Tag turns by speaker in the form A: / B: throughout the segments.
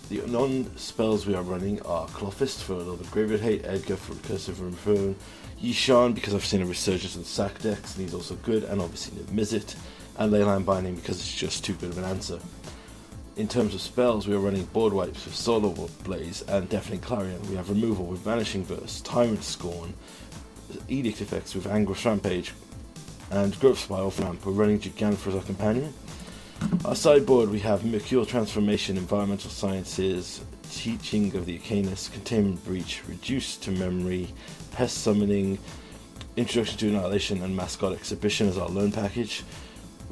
A: The non-spells we are running are Klothys for a little bit of graveyard hate, Edgar for recursive removal, Yishan because I've seen a resurgence in sack decks and he's also good, and obviously Niv-Mizzet, and Leyline Binding because it's just too good of an answer. In terms of spells, we are running board wipes with Solar Blaze and Deafening Clarion. We have removal with Vanishing Verse, Tyrant, Scorn, edict effects with Angrath, Rampage, and Growth Spiral for Ramp. We're running Jegantha as our companion. Our sideboard, we have Mercurial Transformation, Environmental Sciences, Teaching of the Arcanist, Containment Breach, Reduce to Memory, Pest Summoning, Introduction to Annihilation, and Mascot Exhibition as our loan package.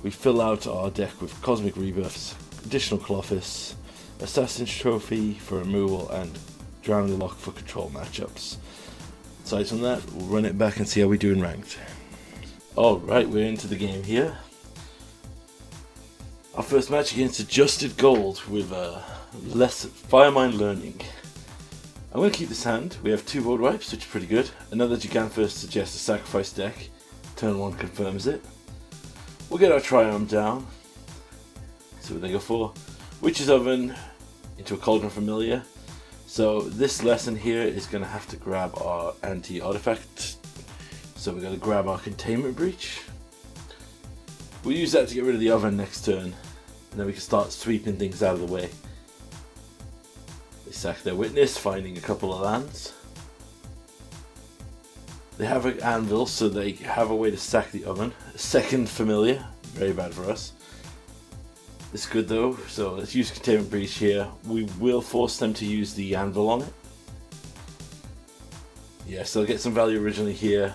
A: We fill out our deck with Cosmic Rebirths, additional Klothys, Assassin's Trophy for removal, and Drowning the Lock for control matchups. Aside from that, we'll run it back and see how we do in ranked. Alright, we're into the game here. Our first match against Adjusted Gold with less Firemind Learning. I'm going to keep this hand. We have 2 board wipes, which is pretty good. Another Jegantha suggests a sacrifice deck. Turn 1 confirms it. We'll get our Triome down. See what they go for. Witch's Oven into a Cauldron Familiar. So this lesson here is going to have to grab our anti-artifact. So we're going to grab our Containment Breach. We'll use that to get rid of the oven next turn. And then we can start sweeping things out of the way. They sack their Witness, finding a couple of lands. They have an Anvil, so they have a way to sack the oven. A second Familiar, very bad for us. It's good though, so let's use Containment Breach here. We will force them to use the Anvil on it. Yeah, so they'll get some value originally here.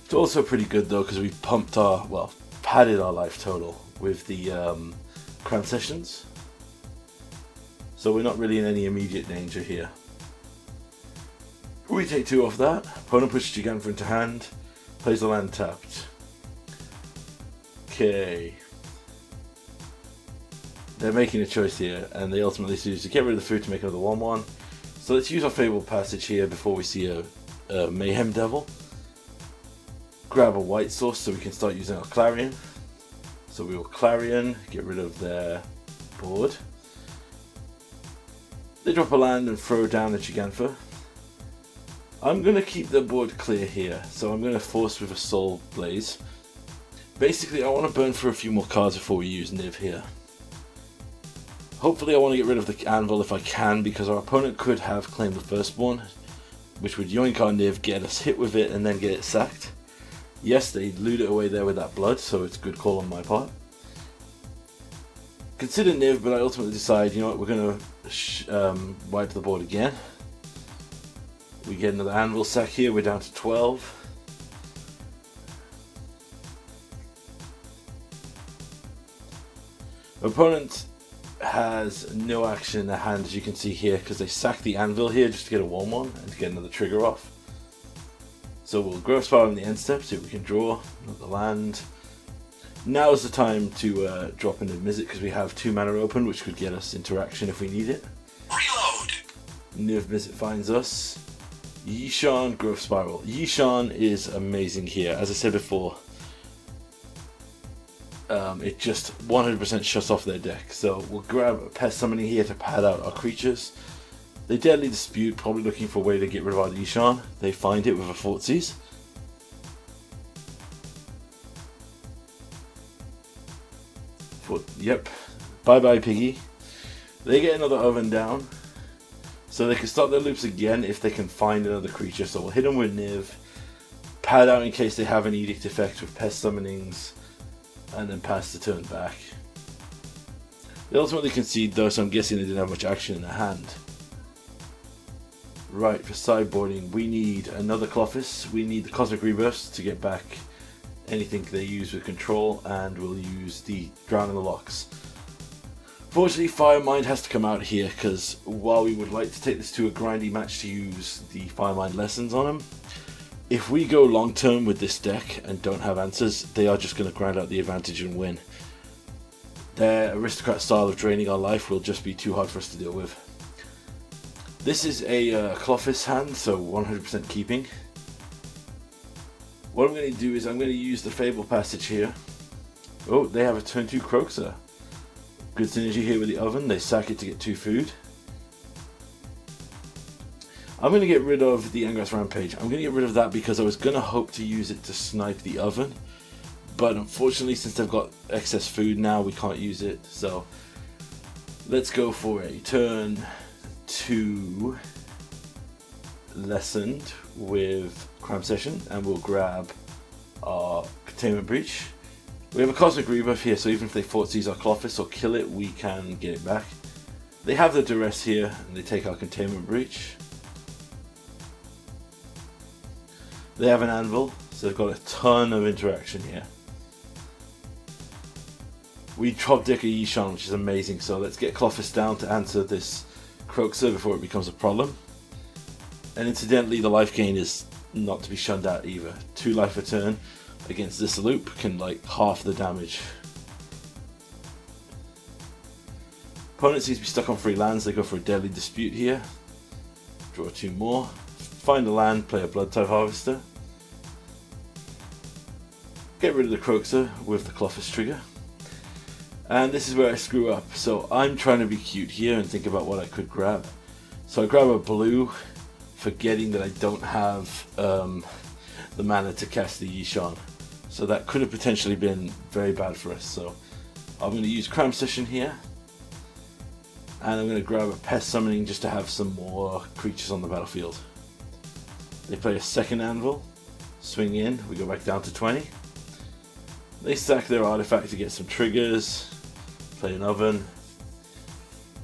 A: It's also pretty good though because we've pumped our, well, padded our life total with the Cram Sessions. So we're not really in any immediate danger here. We take 2 off that. Opponent pushes Jegantha into hand. Plays the land tapped. Okay. They're making a choice here and they ultimately choose to get rid of the food to make another 1-1. So let's use our Fabled Passage here before we see a Mayhem Devil. Grab a white source so we can start using our Clarion. So we will Clarion, get rid of their board. They drop a land and throw down a Jegantha. I'm going to keep the board clear here, so I'm going to force with a Soul Blaze. Basically, I want to burn for a few more cards before we use Niv here. Hopefully I want to get rid of the Anvil if I can, because our opponent could have claimed the Firstborn, which would yoink our Niv, get us hit with it, and then get it sacked. Yes, they loot it away there with that blood, so it's a good call on my part. Consider Niv, but I ultimately decide, you know what, we're going to wipe the board again. We get another Anvil sack here, we're down to 12. Opponent has no action in their hand, as you can see here, because they sack the Anvil here just to get a 1-1 and to get another trigger off. So we'll Growth Spiral in the end step, see if we can draw another land. Now is the time to drop in Niv-Mizzet because we have 2 mana open, which could get us interaction if we need it.
B: Reload!
A: Niv-Mizzet finds us. Yishan, Growth Spiral. Yishan is amazing here. As I said before, it just 100% shuts off their deck. So we'll grab a Pest Summoning here to pad out our creatures. They Deadly Dispute, probably looking for a way to get rid of our Yishan. They find it with a Fortsies. Yep. Bye bye Piggy. They get another oven down. So they can start their loops again if they can find another creature. So we'll hit them with Niv. Pad out in case they have an Edict effect with Pest Summonings. And then pass the turn back. They ultimately concede though, so I'm guessing they didn't have much action in their hand. Right, for sideboarding, we need another Klothys. We need the Cosmic Rebirths to get back anything they use with control, and we'll use the Drowning the Locks. Fortunately, Firemind has to come out here, because while we would like to take this to a grindy match to use the Firemind lessons on him, if we go long term with this deck and don't have answers, they are just going to grind out the advantage and win. Their aristocrat style of draining our life will just be too hard for us to deal with. This is a Klothys hand, so 100% keeping. What I'm going to do is I'm going to use the Fabled Passage here. Oh, they have a turn 2 Croxer. Good synergy here with the oven. They sack it to get 2 food. I'm going to get rid of the Angrath Rampage. I'm going to get rid of that because I was going to hope to use it to snipe the oven. But unfortunately, since they've got excess food now, we can't use it. So let's go for a turn 2 lessened with Cram Session, and we'll grab our Containment Breach. We have a Cosmic Rebuff here, so even if they force seize our Klothys or kill it, we can get it back. They have the Duress here, and they take our Containment Breach. They have an Anvil, so they've got a ton of interaction here. We top deck a Yishan, which is amazing, so let's get Klothys down to answer this Croxer before it becomes a problem. And incidentally, the life gain is not to be shunned at either. 2 life a turn against this loop can like half the damage. Opponent seems to be stuck on 3 lands, they go for a Deadly Dispute here. Draw 2 more. Find a land, play a Blood-type Harvester. Get rid of the Croxer with the Klothys trigger. And this is where I screw up. So I'm trying to be cute here and think about what I could grab. So I grab a blue, forgetting that I don't have the mana to cast the Yishan. So that could have potentially been very bad for us. So I'm going to use Cram Session here. And I'm going to grab a Pest Summoning just to have some more creatures on the battlefield. They play a second Anvil, swing in, we go back down to 20. They sack their artifact to get some triggers, play an oven.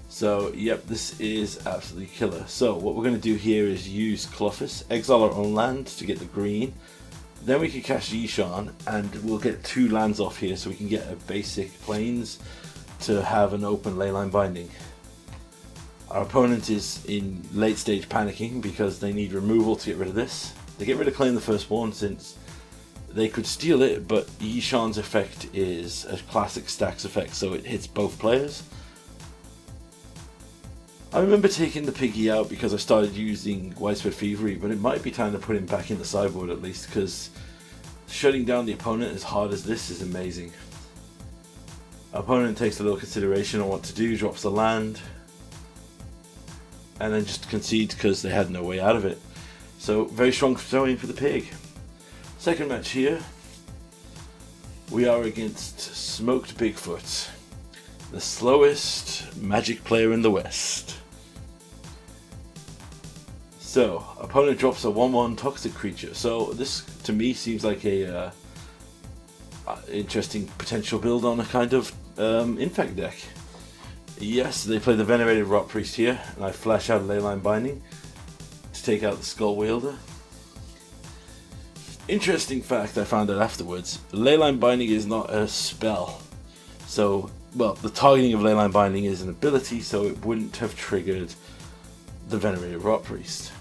A: So yep, this is absolutely killer. So what we're going to do here is use Klothys, exile our own land to get the green. Then we can cast Yishan and we'll get 2 lands off here so we can get a basic plains to have an open Leyline Binding. Our opponent is in late stage panicking because they need removal to get rid of this. They get rid of Claim the Firstborn since they could steal it, but Yishan's effect is a classic stacks effect, so it hits both players. I remember taking the piggy out because I started using Widespread Thievery, but it might be time to put him back in the sideboard at least, because shutting down the opponent as hard as this is amazing. Our opponent takes a little consideration on what to do, drops the land, and then just concedes because they had no way out of it. So very strong showing for the pig. Second match here, we are against Smoked Bigfoot, the slowest Magic player in the West. So opponent drops a 1/1 toxic creature. So this to me seems like a interesting potential build on a kind of infect deck. Yes, they play the Venerated Rot Priest here, and I flash out a Leyline Binding to take out the Skull Wielder. Interesting fact I found out afterwards, Leyline Binding is not a spell. So, well, the targeting of Leyline Binding is an ability, so it wouldn't have triggered the Venerated Rot Priest.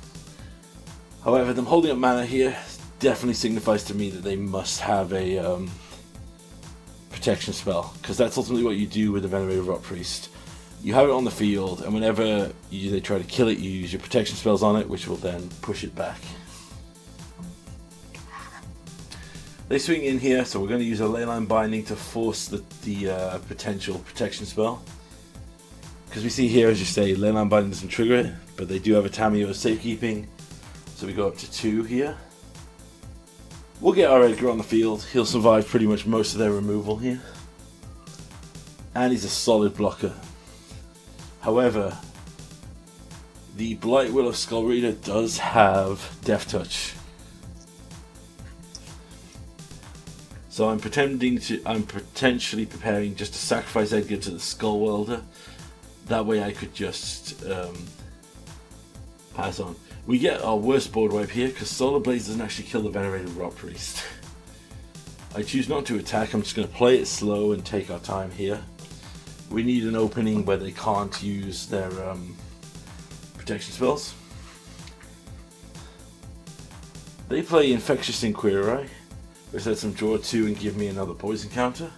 A: However, them holding up mana here definitely signifies to me that they must have a protection spell, because that's ultimately what you do with the Venerated Rot Priest. You have it on the field, and whenever they try to kill it, you use your protection spells on it, which will then push it back. They swing in here, so we're going to use a Leyline Binding to force the potential protection spell. Because we see here, as you say, Leyline Binding doesn't trigger it, but they do have a Tamiyo Safekeeping, so we go up to 2 here. We'll get our Edgar on the field. He'll survive pretty much most of their removal here. And he's a solid blocker. However, the Blightwill of Skullreader does have Death Touch. So I'm potentially preparing just to sacrifice Edgar to the Skull Welder. That way I could just pass on. We get our worst board wipe here because Solar Blaze doesn't actually kill the Venerated Rot Priest. I choose not to attack. I'm just going to play it slow and take our time here. We need an opening where they can't use their protection spells. They play Infectious Inquiry, which lets them draw 2 and give me another poison counter.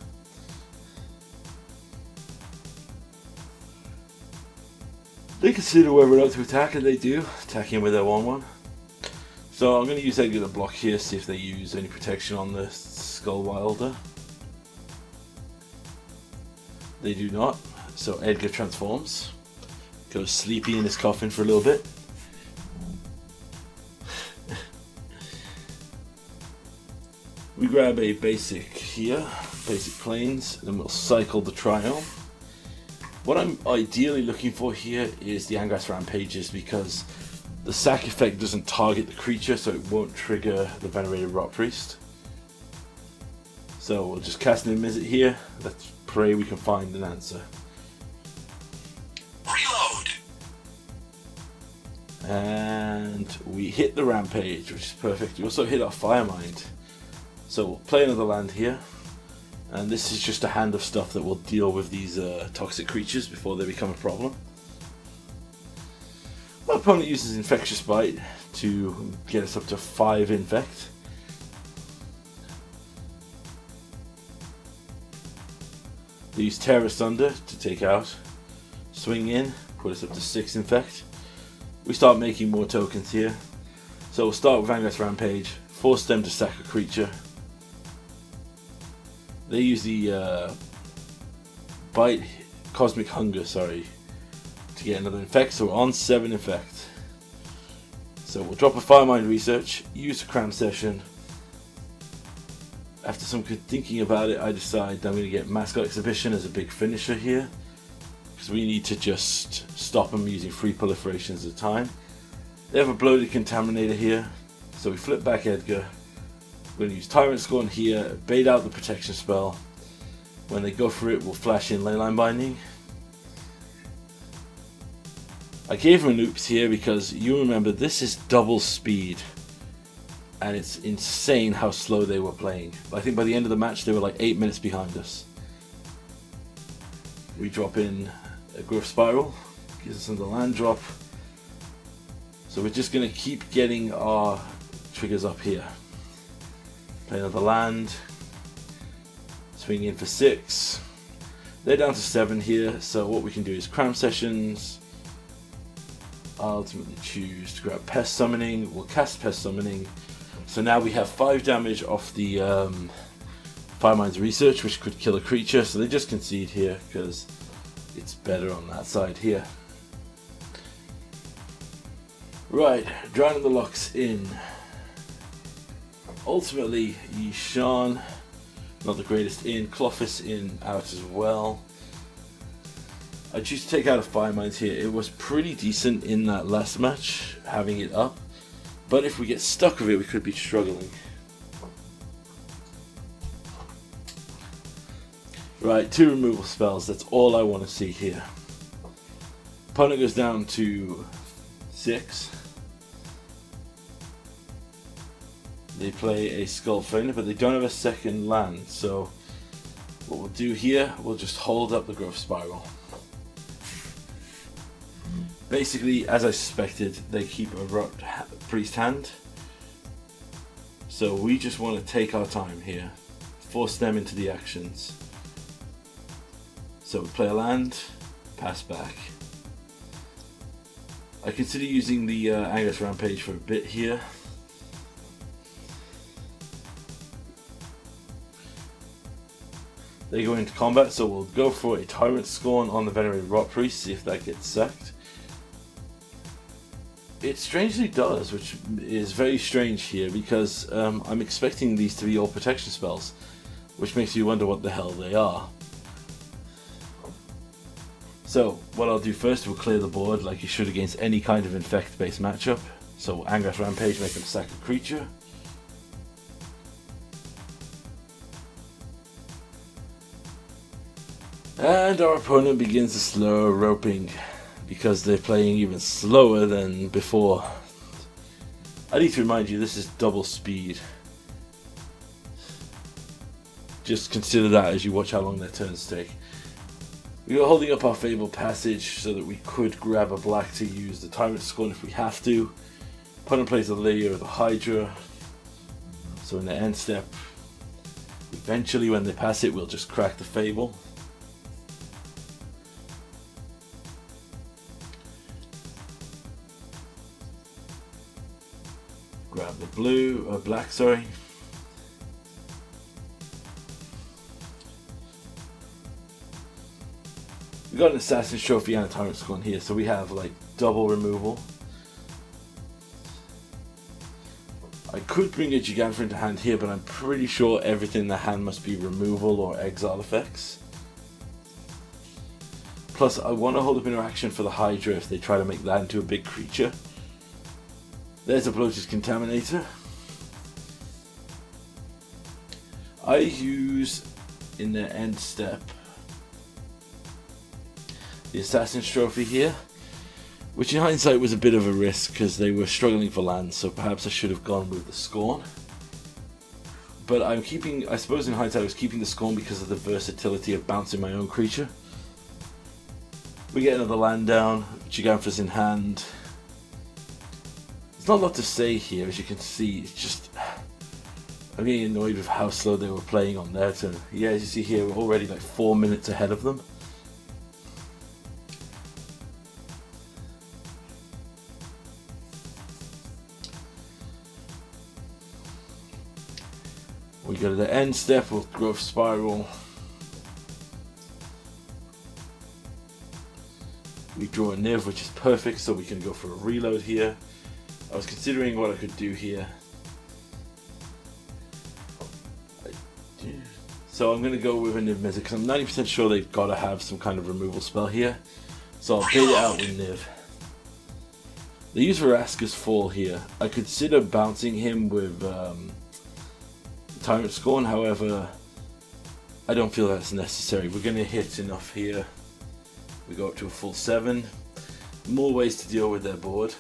A: They consider whether or not to attack, and they do, attacking with their 1/1. So I'm going to use Edgar to block here, see if they use any protection on the Skull Wilder. They do not. So Edgar transforms, goes sleepy in his coffin for a little bit. We grab a basic here, basic planes, then we'll cycle the Triome. What I'm ideally looking for here is the Angrath Rampages, because the sack effect doesn't target the creature, so it won't trigger the Venerated Rot Priest. So we'll just cast Niv-Mizzet here. Let's pray we can find an answer.
B: Reload!
A: And we hit the Rampage, which is perfect. We also hit our Firemind. So we'll play another land here. And this is just a hand of stuff that will deal with these toxic creatures before they become a problem. My opponent uses Infectious Bite to get us up to 5 Infect. They use Terror Thunder to take out. Swing in, put us up to 6 Infect. We start making more tokens here. So we'll start with Angrath Rampage, force them to sack a creature. They use the Cosmic Hunger, to get another Infect, so we're on 7 Infect. So we'll drop a Firemind Research, use a Cram Session. After some good thinking about it, I decide I'm going to get Mascot Exhibition as a big finisher here, because we need to just stop them using 3 proliferations at a time. They have a Bloated Contaminator here, so we flip back Edgar. We're going to use Tyrant Scorn here, bait out the protection spell. When they go for it, we'll flash in Leyline Binding. I gave him an oops here because you remember this is double speed. And it's insane how slow they were playing. I think by the end of the match they were like 8 minutes behind us. We drop in a Growth Spiral, gives us another land drop. So we're just going to keep getting our triggers up here. Play another land, swing in for 6. They're down to 7 here, so what we can do is Cram Sessions. I'll ultimately choose to grab Pest Summoning. We'll cast Pest Summoning. So now we have 5 damage off the Firemind's Research, which could kill a creature. So they just concede here because it's better on that side here. Right, Drowning the Locks in. Ultimately, Yishan, not the greatest in. Klothys in out as well. I choose to take out a Firemind here. It was pretty decent in that last match, having it up. But if we get stuck with it, we could be struggling. Right, 2 removal spells. That's all I want to see here. Opponent goes down to 6. They play a Skull Flamer, but they don't have a second land. So what we'll do here, we'll just hold up the Growth Spiral. Basically, as I suspected, they keep a Rot Priest hand. So we just want to take our time here, force them into the actions. So we play a land, pass back. I consider using the Angrath Rampage for a bit here. They go into combat, so we'll go for a Tyrant Scorn on the Venerated Rot Priest, see if that gets sacked. It strangely does, which is very strange here because I'm expecting these to be all protection spells, which makes you wonder what the hell they are. So what I'll do first, we'll clear the board like you should against any kind of infect based matchup. So Angrath Rampage, make them sack a creature. And our opponent begins a slow roping because they're playing even slower than before. I need to remind you, this is double speed. Just consider that as you watch how long their turns take. We are holding up our Fabled Passage so that we could grab a black to use the Tyrant Scorn if we have to. Opponent plays a layer of the Hydra. So in the end step, eventually when they pass it, we'll just crack the Fable. Grab the black, sorry. We got an Assassin's Trophy and a Tyrant Scorn here, so we have like double removal. I could bring a Jegantha into hand here, but I'm pretty sure everything in the hand must be removal or exile effects. Plus, I want to hold up interaction for the Hydra if they try to make that into a big creature. There's a Bloated Contaminator. I use, in the end step, the Assassin's Trophy here, which in hindsight was a bit of a risk because they were struggling for land, so perhaps I should have gone with the Scorn. But I'm keeping, I suppose in hindsight I was keeping the Scorn because of the versatility of bouncing my own creature. We get another land down, Jegantha's in hand. There's not a lot to say here, as you can see. It's just, I'm getting annoyed with how slow they were playing on their turn. Yeah, as you see here, we're already like 4 minutes ahead of them. We go to the end step with Growth Spiral. We draw a Niv, which is perfect, so we can go for a reload here. I was considering what I could do here. So I'm going to go with a Niv-Mizzet because I'm 90% sure they've got to have some kind of removal spell here. So I'll bait it out with Niv. They use Vraska's Fall here. I consider bouncing him with Tyrant Scorn, however, I don't feel that's necessary. We're going to hit enough here. We go up to a full 7. More ways to deal with their board.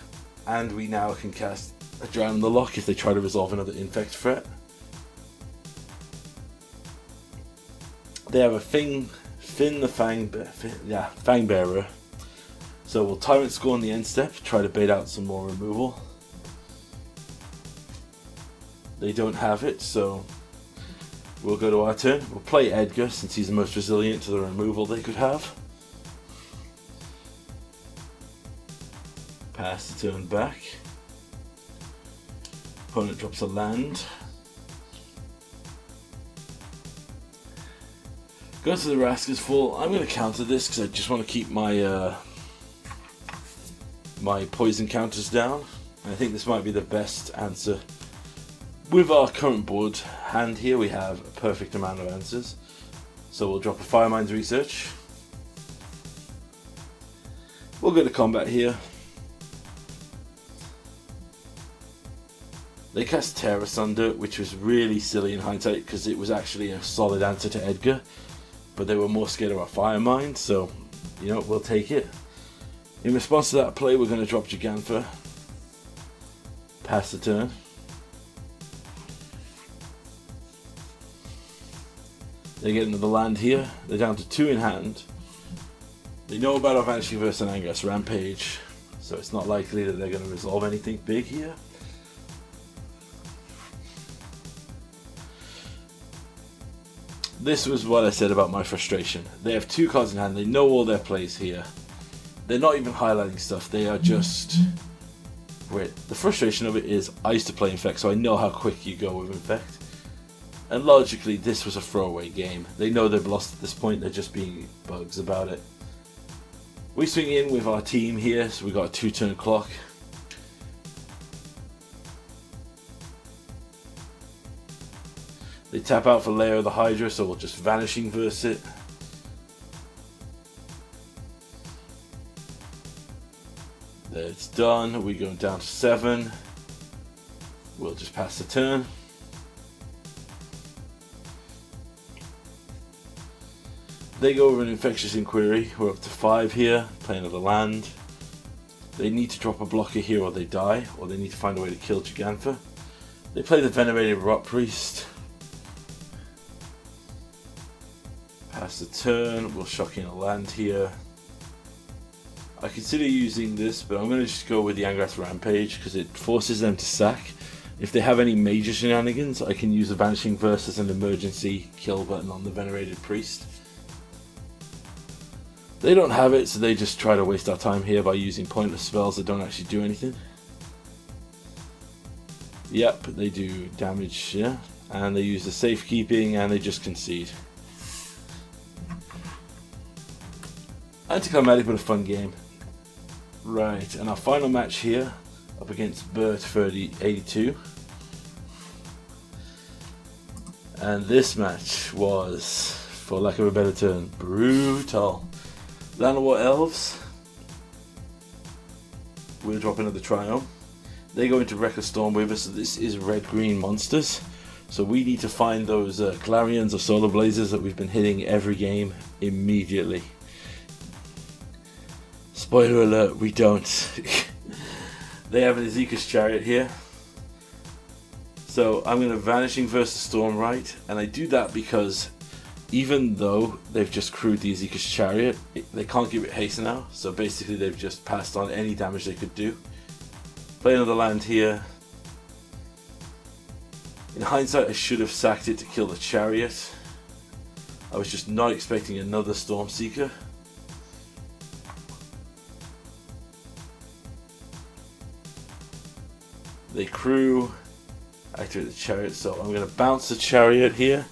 A: And we now can cast a Drown in the Lock if they try to resolve another Infect threat. They have a Finn the Fangbearer. So we'll Tyrant Scorn the end step, try to bait out some more removal. They don't have it, so we'll go to our turn. We'll play Edgar since he's the most resilient to the removal they could have. Pass the turn back. Opponent drops a land. Go to the Vraska's Fall. I'm going to counter this because I just want to keep my my poison counters down. I think this might be the best answer. With our current board hand here, we have a perfect amount of answers. So we'll drop a Firemind's Research. We'll go to combat here. They cast Terra Sunder, which was really silly in hindsight because it was actually a solid answer to Edgar. But they were more scared of our Firemind, so, you know, we'll take it. In response to that play, we're going to drop Jegantha. Pass the turn. They get another land here. They're down to 2 in hand. They know about our Vanishing Verse and Angrath's Rampage, so it's not likely that they're going to resolve anything big here. This was what I said about my frustration. They have 2 cards in hand. They know all their plays here. They're not even highlighting stuff. They are just... Wait, the frustration of it is I used to play Infect, so I know how quick you go with Infect. And logically, this was a throwaway game. They know they've lost at this point. They're just being bugs about it. We swing in with our team here, so we got a 2-turn clock. They tap out for Lair of the Hydra, so we'll just Vanishing Verse it. There, it's done. We go down to 7. We'll just pass the turn. They go over an Infectious Inquiry. We're up to 5 here. Play another land. They need to drop a blocker here or they die, or they need to find a way to kill Jegantha. They play the Venerated Rot Priest. Pass the turn, we'll shock in a land here. I consider using this, but I'm going to just go with the Angrath Rampage because it forces them to sack. If they have any major shenanigans, I can use the Vanishing Verse as an emergency kill button on the Venerated Priest. They don't have it, so they just try to waste our time here by using pointless spells that don't actually do anything. Yep, they do damage, yeah. And they use the safekeeping and they just concede. Anticlimactic but a fun game. Right, and our final match here, up against Bert 3082. And this match was, for lack of a better term, brutal. Land of War Elves. We'll drop another Triome. They go into Reckless Stormweaver, so this is red-green monsters. So we need to find those Clarions or Solar Blazers that we've been hitting every game immediately. Spoiler alert, we don't. They have an Ezekiel's Chariot here. So I'm going to Vanishing Verse the Stormright, and I do that because even though they've just crewed the Ezekiel's Chariot, they can't give it haste now, so basically they've just passed on any damage they could do. Play another land here. In hindsight, I should have sacked it to kill the Chariot. I was just not expecting another Stormseeker. They crew, activate the Chariot, so I'm going to bounce the Chariot here,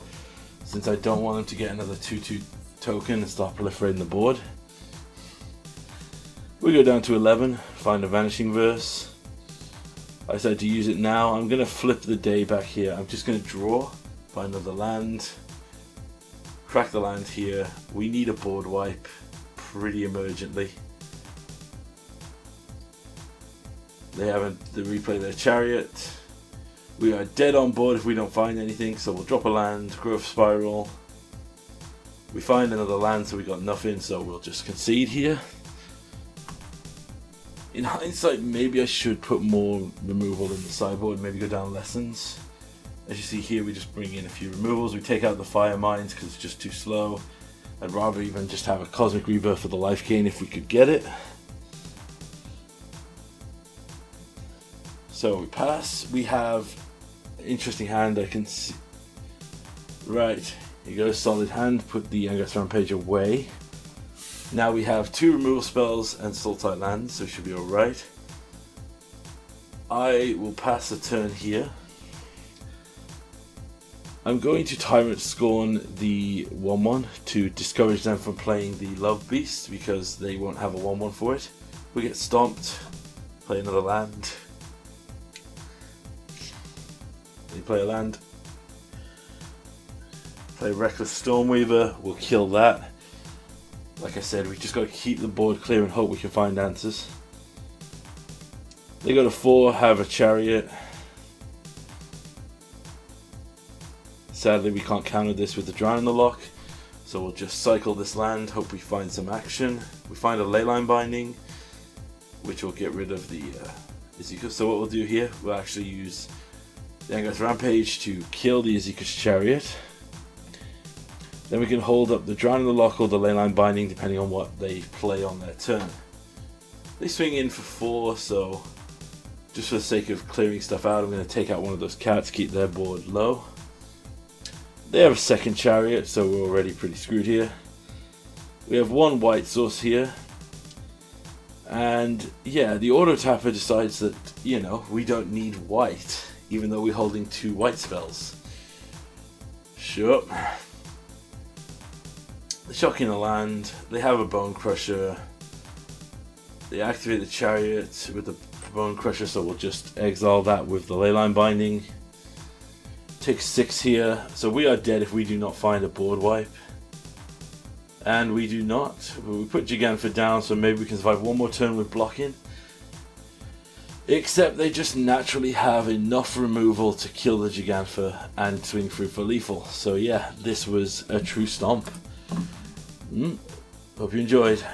A: since I don't want them to get another 2/2 token and start proliferating the board. We go down to 11, find a Vanishing Verse. I decided to use it now. I'm going to flip the day back here. I'm just going to draw, find another land, crack the land here. We need a board wipe pretty emergently. They haven't replayed their Chariot. We are dead on board if we don't find anything, so we'll drop a land, Growth Spiral. We find another land, so we got nothing, so we'll just concede here. In hindsight, maybe I should put more removal in the sideboard, maybe go down Lessons. As you see here, we just bring in a few removals. We take out the Firemind because it's just too slow. I'd rather even just have a Cosmic Rebirth for the life gain if we could get it. So we pass. We have an interesting hand I can see. Right, here goes, solid hand. Put the Angrath Rampage away. Now we have 2 removal spells and Soul-Type lands, so we should be alright. I will pass a turn here. I'm going to Tyrant Scorn the 1/1 to discourage them from playing the Love Beast because they won't have a 1/1 for it. We get stomped, play another land. They play a land. Play Reckless Stormweaver, we'll kill that. Like I said, we just got to keep the board clear and hope we can find answers. They go to 4, have a Chariot. Sadly, we can't counter this with the Drown in the Lock, so we'll just cycle this land, hope we find some action. We find a Leyline Binding, which will get rid of the Ezekiel. So what we'll do here, we'll actually use the Angrath Rampage to kill the Ezekiel's Chariot. Then we can hold up the Drown in the Lock or the Leyline Binding depending on what they play on their turn. They swing in for 4, so just for the sake of clearing stuff out, I'm going to take out one of those cats, keep their board low. They have a second Chariot, so we're already pretty screwed here. We have 1 white source here. And yeah, the auto tapper decides that, you know, we don't need white, even though we're holding 2 white spells. Sure. They shock in a land, they have a Bone Crusher, they activate the Chariot with the Bone Crusher, so we'll just exile that with the Leyline Binding. Take 6 here, so we are dead if we do not find a board wipe. And we do not. We put Jegantha down, so maybe we can survive 1 more turn with blocking. Except they just naturally have enough removal to kill the Jegantha and swing through for lethal. So yeah, this was a true stomp. Hope you enjoyed.